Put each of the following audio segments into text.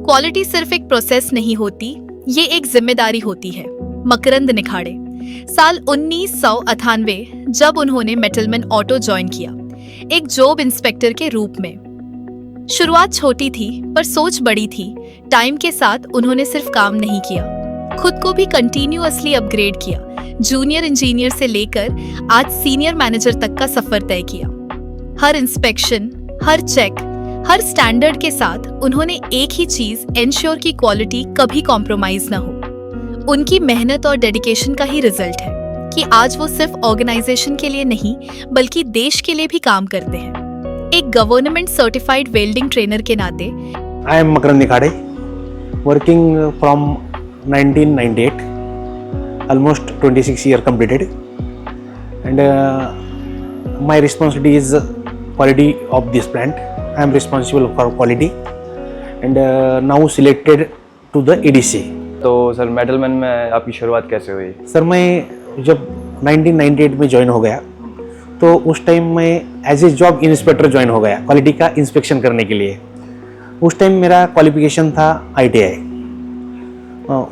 Quality सिर्फ एक process नहीं होती, ये एक जिम्मेदारी होती है। मकरंद निखाड़े साल 1998 जब उन्होंने मेटलमैन ऑटो ज्वाइन किया, एक जॉब इंस्पेक्टर के रूप में। शुरुआत छोटी थी पर सोच बड़ी थी। टाइम के साथ उन्होंने सिर्फ काम नहीं किया, खुद को भी कंटिन्यूअसली अपग्रेड किया। जूनियर इंजीनियर से लेकर आज सीनियर मैनेजर तक का सफर तय किया। हर इंस्पेक्शन, हर चेक, हर स्टैंडर्ड के साथ उन्होंने एक ही चीज एंश्योर की क्वालिटी कभी कॉम्प्रोमाइज ना हो। उनकी मेहनत और डेडिकेशन का ही रिजल्ट है कि आज वो सिर्फ ऑर्गेनाइजेशन के लिए नहीं बल्कि देश के लिए भी काम करते हैं। एक गवर्नमेंट सर्टिफाइड वेल्डिंग ट्रेनर के नाते I am Makarand Nikhade, working from 1998, almost 26 years completed, and my responsibility is quality of this plant. I am responsible for quality and now selected to the EDC. तो सर मेटलमैन में आपकी शुरुआत कैसे हुई? Sir मैं जब 1998 में ज्वाइन हो गया तो उस टाइम मैं as a job inspector join हो गया क्वालिटी का इंस्पेक्शन करने के लिए। उस टाइम मेरा क्वालिफिकेशन था ITI।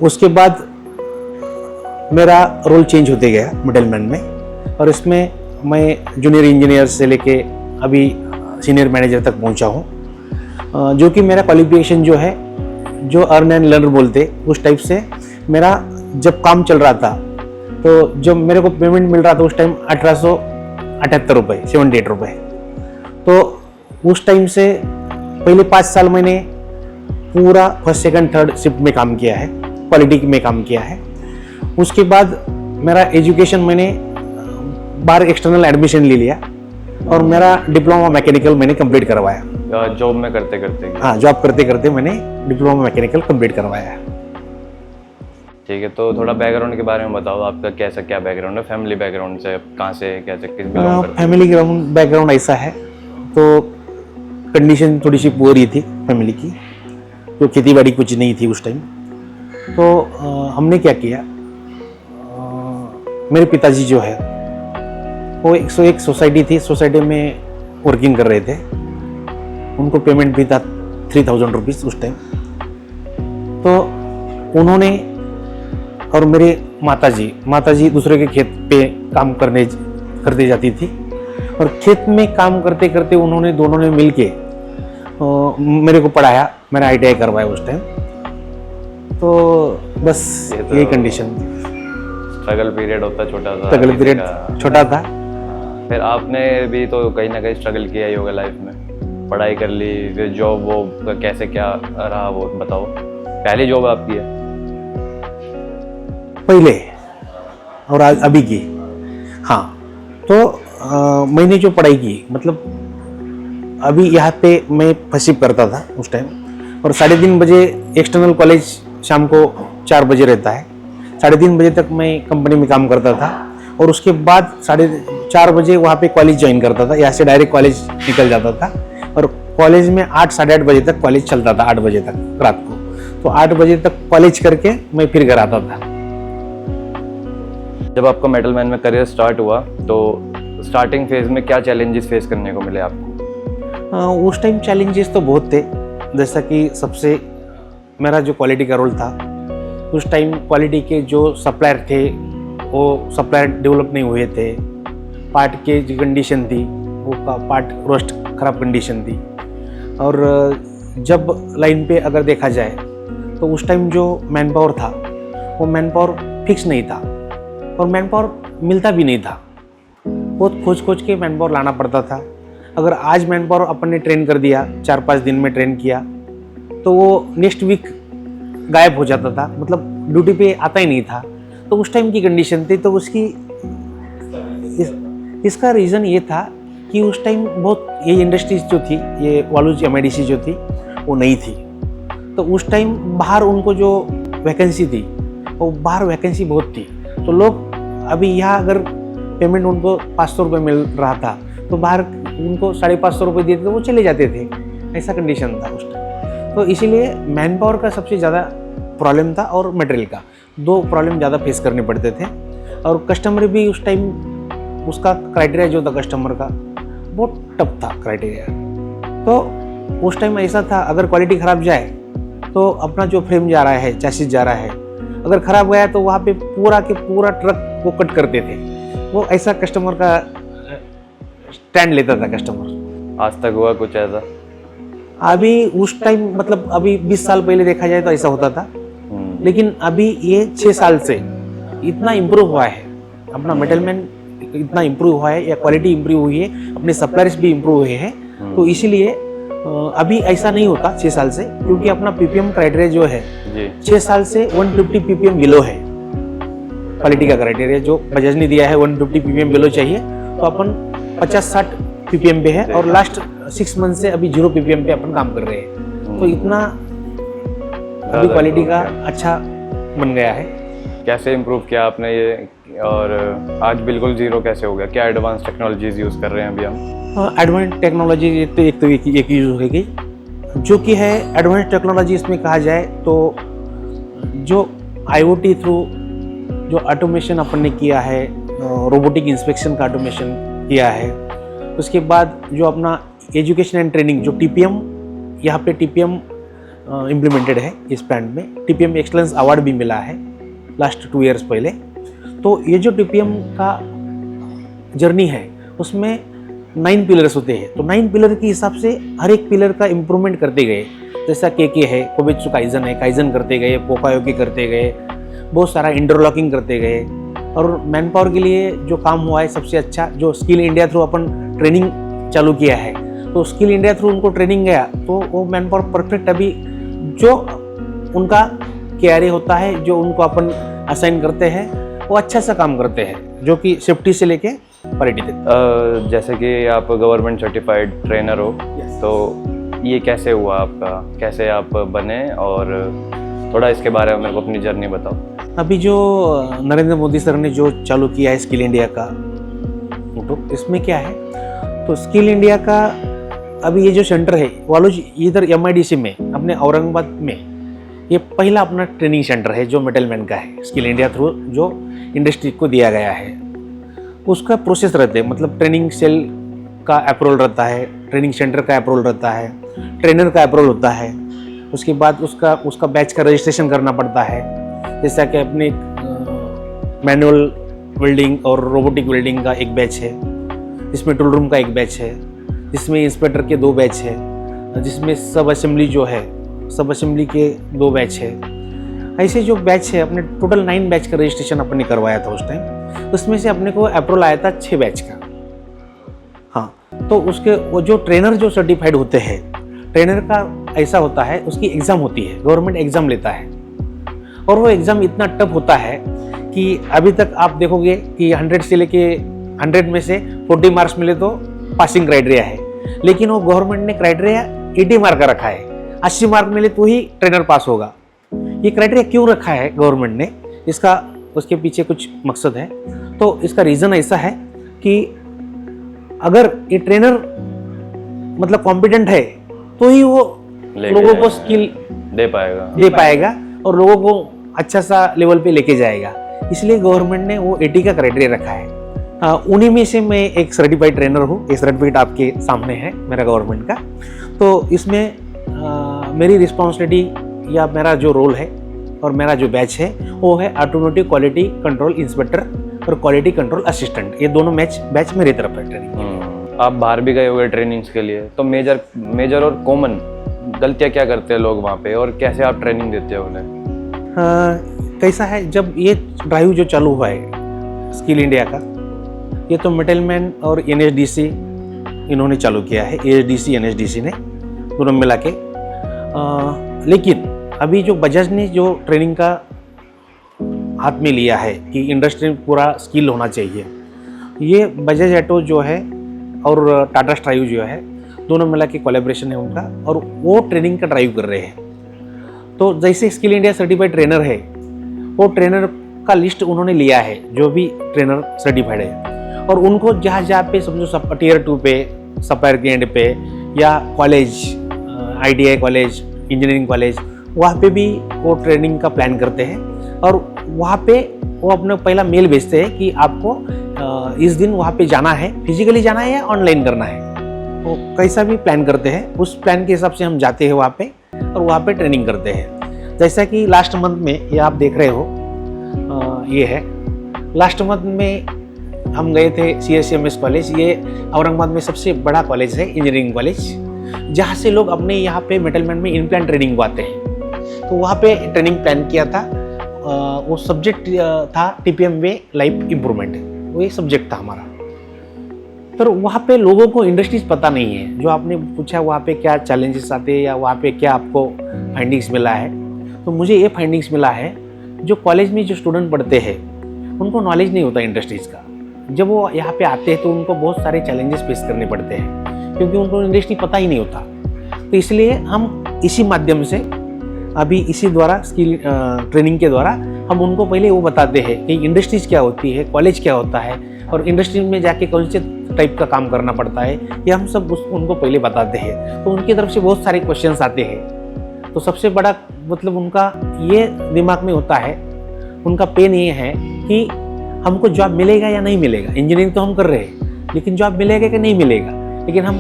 उसके बाद मेरा रोल चेंज होते गया मिडलमैन में, और इसमें मैं जूनियर इंजीनियर से लेके अभी सीनियर मैनेजर तक पहुंचा हूं। जो कि मेरा क्वालिफिकेशन जो है, जो अर्न एंड लर्न बोलते उस टाइप से मेरा जब काम चल रहा था तो जब मेरे को पेमेंट मिल रहा था उस टाइम 1878 रुपये, 78 रुपये। तो उस टाइम से पहले 5 साल मैंने पूरा फर्स्ट सेकंड थर्ड शिफ्ट में काम किया है, क्वालिटी में काम किया है। उसके बाद मेरा एजुकेशन मैंने बाहर एक्सटर्नल एडमिशन ले लिया और मेरा डिप्लोमा मैकेनिकल मैंने कंप्लीट करवाया। जॉब में करते करते? हाँ, जॉब करते करते मैंने डिप्लोमा मैकेनिकल कंप्लीट करवाया। ठीक है, तो थोड़ा बैकग्राउंड के बारे में बताओ, आपका कैसा क्या बैकग्राउंड है? फैमिली बैकग्राउंड से कहाँ से कैसे किस बिलोंग करते हैं? फैमिली बैकग्राउंड ऐसा है, तो कंडीशन थोड़ी सी पुअर ही थी फैमिली की, तो खेती बाड़ी कुछ नहीं थी उस टाइम। तो हमने क्या किया, मेरे पिताजी जो है वो 101 सोसाइटी थी, सोसाइटी में वर्किंग कर रहे थे। उनको पेमेंट भी था 3000 रुपीज़ उस टाइम। तो उन्होंने और मेरे माताजी दूसरे के खेत पे काम करते जाती थी, और खेत में काम करते करते उन्होंने दोनों ने मिल के मेरे को पढ़ाया। मैंने ITI करवाया उस टाइम। तो बस यही कंडीशन थी। स्ट्रगल पीरियड होता छोटा था। फिर आपने भी तो कहीं ना कहीं स्ट्रगल किया ही होगा लाइफ में, पढ़ाई कर ली, फिर जॉब वो कैसे क्या रहा वो बताओ। पहली जॉब आपकी है? पहले और अभी की? हाँ, तो मैंने जो पढ़ाई की, मतलब अभी यहाँ पे मैं फर्स्ट करता था उस टाइम, और 3:30 बजे एक्सटर्नल कॉलेज शाम को 4 बजे रहता है। 3:30 बजे तक मैं कंपनी में काम करता था, और उसके बाद 4:30 बजे वहाँ पे कॉलेज ज्वाइन करता था। यहाँ से डायरेक्ट कॉलेज निकल जाता था, और कॉलेज में 8 साढ़े 8 बजे तक कॉलेज चलता था, 8 बजे तक रात को। तो 8 बजे तक कॉलेज करके मैं फिर घर आता था। जब आपका मेटलमैन में करियर स्टार्ट हुआ तो स्टार्टिंग फेज में क्या चैलेंजेस फेस करने को मिले आपको? उस टाइम चैलेंजेस तो बहुत थे। जैसा कि सबसे मेरा जो क्वालिटी का रोल था, उस टाइम क्वालिटी के जो सप्लायर थे वो सप्लायर डेवलप नहीं हुए थे। पार्ट के जो कंडीशन थी वो पार्ट रोस्ट खराब कंडीशन थी। और जब लाइन पे अगर देखा जाए तो उस टाइम जो मैन पावर था वो मैन पावर फिक्स नहीं था, और मैन पावर मिलता भी नहीं था। बहुत खोज के मैन पावर लाना पड़ता था। अगर आज मैन पावर अपन ने ट्रेन कर दिया, 4-5 दिन में ट्रेन किया, तो वो नेक्स्ट वीक गायब हो जाता था, मतलब ड्यूटी पे आता ही नहीं था। तो उस टाइम की कंडीशन थी। तो उसकी इसका रीज़न ये था कि उस टाइम बहुत ये इंडस्ट्रीज जो थी, ये वालूज MIDC जो थी वो नहीं थी। तो उस टाइम बाहर उनको जो वैकेंसी थी वो बाहर वैकेंसी बहुत थी। तो लोग अभी यहाँ अगर पेमेंट उनको 500 रुपये मिल रहा था तो बाहर उनको 550 रुपये देते तो वो चले जाते थे। ऐसा कंडीशन था उस टाइम। तो इसीलिए मैन पावर का सबसे ज़्यादा प्रॉब्लम था, और मटेरियल का 2 प्रॉब्लम ज़्यादा फेस करने पड़ते थे। और कस्टमर भी उस टाइम, उसका क्राइटेरिया जो था कस्टमर का बहुत टफ था क्राइटेरिया। तो उस टाइम ऐसा था, अगर क्वालिटी ख़राब जाए तो अपना जो फ्रेम जा रहा है, चैसिस जा रहा है, अगर ख़राब गया तो वहाँ पे पूरा के पूरा ट्रक वो कट करते थे। वो ऐसा कस्टमर का स्टैंड लेता था कस्टमर। आज तक हुआ कुछ ऐसा? अभी उस टाइम मतलब अभी 20 साल पहले देखा जाए तो ऐसा होता था, लेकिन अभी ये 6 साल से इतना इम्प्रूव हुआ है, अपना मेटलमैन इतना इम्प्रूव हुआ है या क्वालिटी इम्प्रूव हुई है, अपने सप्लायर्स भी इम्प्रूव हुए हैं। तो इसीलिए अभी ऐसा नहीं होता 6 साल से, क्योंकि अपना पीपीएम क्राइटेरिया जो है जी 6 साल से 150 पीपीएम बिलो है। क्वालिटी का क्राइटेरिया जो बजाज ने दिया है 150 पीपीएम बिलो चाहिए, तो अपन 50-60 पीपीएम पे है और लास्ट 6 मंथ से अभी 0 पीपीएम पे अपन काम कर रहे हैं। तो इतना अभी क्वालिटी का अच्छा बन गया है। कैसे इम्प्रूव किया आपने ये, और आज बिल्कुल जीरो कैसे हो गया? क्या एडवांस टेक्नोलॉजीज यूज़ कर रहे हैं अभी हम? एडवांस टेक्नोलॉजी एक यूज हो गई, जो कि है एडवांस टेक्नोलॉजी। इसमें कहा जाए तो जो IoT थ्रू जो ऑटोमेशन अपन ने किया है, रोबोटिक इंस्पेक्शन का ऑटोमेशन किया है। उसके बाद जो अपना एजुकेशन एंड ट्रेनिंग जो TPM, यहाँ पे TPM इम्प्लीमेंटेड है इस प्लांट में। TPM एक्सलेंस अवार्ड भी मिला है लास्ट 2 ईयर्स पहले। तो ये जो TPM का जर्नी है उसमें 9 पिलर्स होते हैं, तो 9 पिलर के हिसाब से हर एक पिलर का इम्प्रूवमेंट करते गए। जैसा के है, कोबित्सु काइजन है, काइजन करते गए, पोकायोकी करते गए, बहुत सारा इंटरलॉकिंग करते गए। और मैन पावर के लिए जो काम हुआ है सबसे अच्छा, जो स्किल इंडिया थ्रू अपन ट्रेनिंग चालू किया है, तो स्किल इंडिया थ्रू उनको ट्रेनिंग गया तो वो मैन पावर परफेक्ट अभी जो उनका KRA होता है, जो उनको अपन असाइन करते हैं, वो अच्छा सा काम करते हैं, जो कि सेफ्टी से लेके क्वालिटी तक। जैसे कि आप गवर्नमेंट सर्टिफाइड ट्रेनर हो, तो ये कैसे हुआ आपका, कैसे आप बने, और थोड़ा इसके बारे में मेरे को अपनी जर्नी बताओ। अभी जो नरेंद्र मोदी सर ने जो चालू किया है स्किल इंडिया का, तो इसमें क्या है, तो स्किल इंडिया का अभी ये जो सेंटर है वालोज इधर MIDC में अपने औरंगाबाद में, ये पहला अपना ट्रेनिंग सेंटर है जो मेटलमैन का है। स्किल इंडिया थ्रू जो इंडस्ट्री को दिया गया है, उसका प्रोसेस रहते हैं, मतलब ट्रेनिंग सेल का अप्रूवल रहता है, ट्रेनिंग सेंटर का अप्रूवल रहता है, ट्रेनर का अप्रूवल होता है। उसके बाद उसका बैच का रजिस्ट्रेशन करना पड़ता है। जैसा कि अपने मैनुअल वेल्डिंग और रोबोटिक वेल्डिंग का एक बैच है, जिसमें टूल रूम का एक बैच है, जिसमें इंस्पेक्टर के 2 बैच है, जिसमें सब असेंबली जो है, सब असेंबली के 2 बैच है। ऐसे जो बैच है, अपने टोटल 9 बैच का रजिस्ट्रेशन अपने ने करवाया था उस टाइम। उसमें से अपने को अप्रूवल आया था 6 बैच का। हाँ, तो उसके वो जो ट्रेनर जो सर्टिफाइड होते हैं, ट्रेनर का ऐसा होता है, उसकी एग्ज़ाम होती है, गवर्नमेंट एग्ज़ाम लेता है, और वो एग्ज़ाम इतना टफ होता है कि अभी तक आप देखोगे कि 100 से लेके 100 में से 40 मार्क्स मिले तो पासिंग क्राइटेरिया है, लेकिन वो गवर्नमेंट ने क्राइटेरिया 80 मार्क का रखा है। 80 मार्क मिले तो ही ट्रेनर पास होगा। ये क्राइटेरिया क्यों रखा है गवर्नमेंट ने, इसका उसके पीछे कुछ मकसद है। तो इसका रीज़न ऐसा है कि अगर ये ट्रेनर मतलब कॉम्पिटेंट है तो ही वो लोगों को स्किल दे पाएगा और लोगों को अच्छा सा लेवल पे लेके जाएगा। इसलिए गवर्नमेंट ने वो 80 का क्राइटेरिया रखा है। उन्हीं में से मैं एक सर्टिफाइड ट्रेनर हूँ। ये सर्टिफिकेट आपके सामने है मेरा गवर्नमेंट का। तो इसमें मेरी रिस्पॉन्सिबिलिटी या मेरा जो रोल है और मेरा जो बैच है वो है ऑटोमोटिव क्वालिटी कंट्रोल इंस्पेक्टर और क्वालिटी कंट्रोल असिस्टेंट। ये दोनों बैच मेरी तरफ है ट्रेनिंग। आप बाहर भी गए हुए ट्रेनिंग्स के लिए, तो मेजर और कॉमन गलतियाँ क्या करते हैं लोग वहाँ पे, और कैसे आप ट्रेनिंग देते हो उन्हें? कैसा है, जब ये ड्राइव जो चालू हुआ है स्किल इंडिया का, ये तो मेटलमैन और NSDC इन्होंने चालू किया है, ASDC NSDC ने दोनों मिला के। लेकिन अभी जो बजाज ने जो ट्रेनिंग का हाथ में लिया है कि इंडस्ट्री में पूरा स्किल होना चाहिए, ये बजाज ऑटो जो है और टाटा स्ट्राइव जो है दोनों मिला के कोलैबोरेशन है उनका, और वो ट्रेनिंग का ड्राइव कर रहे हैं। तो जैसे स्किल इंडिया सर्टिफाइड ट्रेनर है, वो ट्रेनर का लिस्ट उन्होंने लिया है जो भी ट्रेनर सर्टिफाइड है, और उनको जहाँ जहाँ पे समझो Tier 2 पे, सप्लायर के एंड पे, या college ITI college, engineering college, वहाँ पे भी वो ट्रेनिंग का प्लान करते हैं। और वहाँ पे वो अपने पहला मेल भेजते हैं कि आपको इस दिन वहाँ पे जाना है, फिजिकली जाना है या ऑनलाइन करना है। वो कैसा भी प्लान करते हैं, उस प्लान के हिसाब से हम जाते हैं वहाँ पे। और वहाँ पे ट्रेनिंग करते हैं। जैसा कि लास्ट मंथ में ये आप देख रहे हो, ये है लास्ट मंथ में हम गए थे CSMS कॉलेज। ये औरंगाबाद में सबसे बड़ा कॉलेज है, इंजीनियरिंग कॉलेज, जहाँ से लोग अपने यहाँ पे मेटलमैन में इनप्लांट ट्रेनिंग को आते हैं। तो वहाँ पे ट्रेनिंग प्लान किया था। वो सब्जेक्ट था TPM वे लाइफ इम्प्रूवमेंट, वो ये सब्जेक्ट था हमारा। पर वहाँ पे लोगों को इंडस्ट्रीज पता नहीं है। जो आपने पूछा वहाँ पे क्या चैलेंजेस आते हैं या वहाँ पे क्या आपको फाइंडिंग्स मिला है, तो मुझे ये फाइंडिंग्स मिला है, जो कॉलेज में जो स्टूडेंट पढ़ते हैं उनको नॉलेज नहीं होता इंडस्ट्रीज़ का। जब वो यहाँ पे आते हैं तो उनको बहुत सारे चैलेंजेस फेस करने पड़ते हैं, क्योंकि उनको इंडस्ट्री पता ही नहीं होता। तो इसलिए हम इसी माध्यम से, अभी इसी द्वारा, स्किल ट्रेनिंग के द्वारा हम उनको पहले वो बताते हैं कि इंडस्ट्रीज क्या होती है, कॉलेज क्या होता है, और इंडस्ट्री में जाके कौन से टाइप का काम करना पड़ता है, ये हम सब उनको पहले बताते हैं। तो उनकी तरफ से बहुत सारे क्वेश्चंस आते हैं। तो सबसे बड़ा मतलब उनका ये दिमाग में होता है, उनका पेन ये है कि हमको जॉब मिलेगा या नहीं मिलेगा। इंजीनियरिंग तो हम कर रहे हैं, लेकिन जॉब मिलेगा कि नहीं मिलेगा। लेकिन हम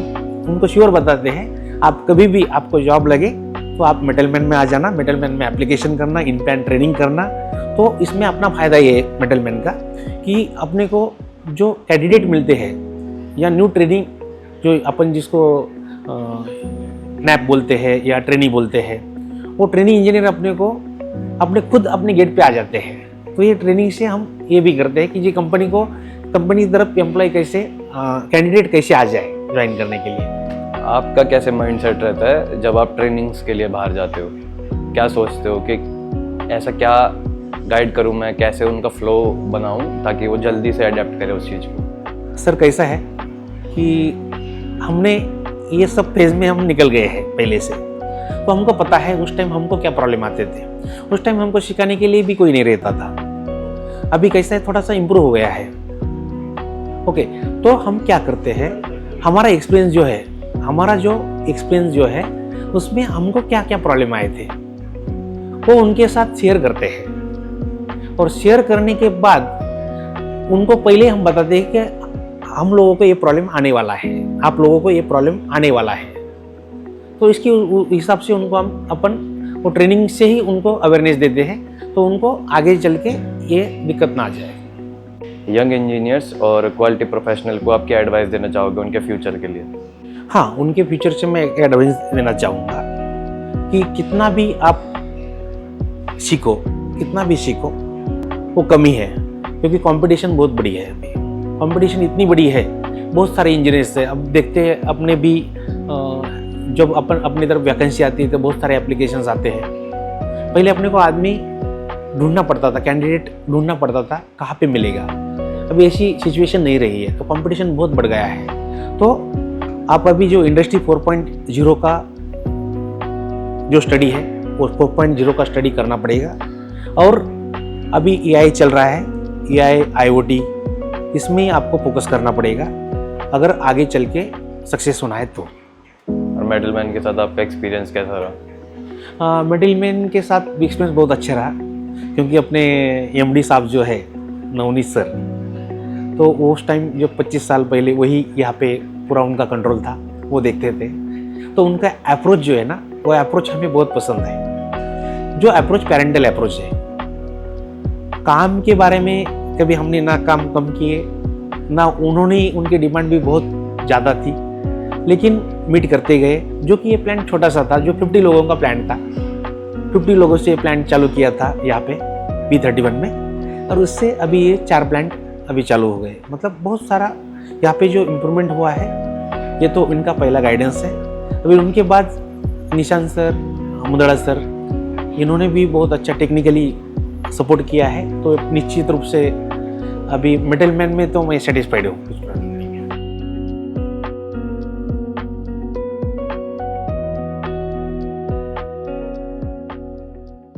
उनको श्योर बताते हैं, आप कभी भी आपको जॉब लगे तो आप मेटलमैन में आ जाना, मेटलमैन में एप्लीकेशन करना, इनप्लांट ट्रेनिंग करना। तो इसमें अपना फ़ायदा ये है मेटलमैन का कि अपने को जो कैंडिडेट मिलते हैं या न्यू ट्रेनिंग, जो अपन जिसको नैप बोलते हैं या ट्रेनी बोलते हैं, वो ट्रेनिंग इंजीनियर अपने खुद अपने गेट पे आ जाते हैं। तो ये ट्रेनिंग से हम ये भी करते हैं कि जी कंपनी की तरफ एम्प्लॉय कैसे, कैंडिडेट कैसे आ जाए ज्वाइन करने के लिए। आपका कैसे माइंडसेट रहता है जब आप ट्रेनिंग्स के लिए बाहर जाते हो? क्या सोचते हो कि ऐसा क्या गाइड करूं मैं, कैसे उनका फ्लो बनाऊं ताकि वो जल्दी से अडेप्ट करे उस चीज़ को? सर कैसा है कि हमने ये सब फेज में हम निकल गए हैं पहले से, तो हमको पता है उस टाइम हमको क्या प्रॉब्लम आते थे। उस टाइम हमको सिखाने के लिए भी कोई नहीं रहता था। अभी कैसा है, थोड़ा सा इम्प्रूव हो गया है। ओके, तो हम क्या करते हैं, हमारा एक्सपीरियंस जो है उसमें हमको क्या क्या प्रॉब्लम आए थे वो उनके साथ शेयर करते हैं। और शेयर करने के बाद उनको पहले हम बताते हैं कि हम लोगों को ये प्रॉब्लम आने वाला है, आप लोगों को ये प्रॉब्लम आने वाला है। तो इसके हिसाब से उनको हम वो ट्रेनिंग से ही उनको अवेयरनेस देते हैं, तो उनको आगे चल के ये दिक्कत ना आ जाए। यंग इंजीनियर्स और क्वालिटी प्रोफेशनल को आप क्या एडवाइस देना चाहोगे उनके फ्यूचर के लिए? हाँ, उनके फ्यूचर से मैं एक एडवाइस देना चाहूँगा कि कितना भी आप सीखो वो कमी है, क्योंकि कंपटीशन बहुत बड़ी है। अभी कंपटीशन इतनी बड़ी है, बहुत सारे इंजीनियर्स है। अब देखते हैं अपने भी, जब अपनी तरफ वैकेंसी आती है तो बहुत सारे एप्लीकेशंस आते हैं। पहले अपने को आदमी ढूंढना पड़ता था, कैंडिडेट ढूंढना पड़ता था, कहाँ पे मिलेगा। अभी ऐसी सिचुएशन नहीं रही है, तो कंपटीशन बहुत बढ़ गया है। तो आप अभी जो इंडस्ट्री 4.0 का जो स्टडी है, वो 4.0 का स्टडी करना पड़ेगा। और अभी AI चल रहा है, AI IoT, इसमें आपको फोकस करना पड़ेगा अगर आगे चल के सक्सेस होना है तो। और मेटलमैन के साथ आपका एक्सपीरियंस कैसा रहा? मेटलमैन के साथ भी एक्सपीरियंस बहुत अच्छा रहा, क्योंकि अपने MD साहब जो है नवनीत सर, तो उस टाइम जो 25 साल पहले वही यहाँ पे पूरा उनका कंट्रोल था, वो देखते थे। तो उनका अप्रोच जो है ना, वो अप्रोच हमें बहुत पसंद है। जो अप्रोच पेरेंटल अप्रोच है, काम के बारे में कभी हमने ना काम कम किए ना, उन्होंने उनकी डिमांड भी बहुत ज़्यादा थी, लेकिन मीट करते गए। जो कि ये प्लांट छोटा सा था, जो 50 लोगों का प्लांट था, 50 लोगों से प्लांट चालू किया था यहाँ पे B31 में, और उससे अभी ये 4 प्लांट अभी चालू हो गए। मतलब बहुत सारा यहाँ पे जो इम्प्रूवमेंट हुआ है, ये तो इनका पहला गाइडेंस है। अभी उनके बाद निशांत सर, मुदड़ा सर, इन्होंने भी बहुत अच्छा टेक्निकली सपोर्ट किया है। तो निश्चित रूप से अभी मिडलमैन में तो मैं सेटिस्फाइड हूँ।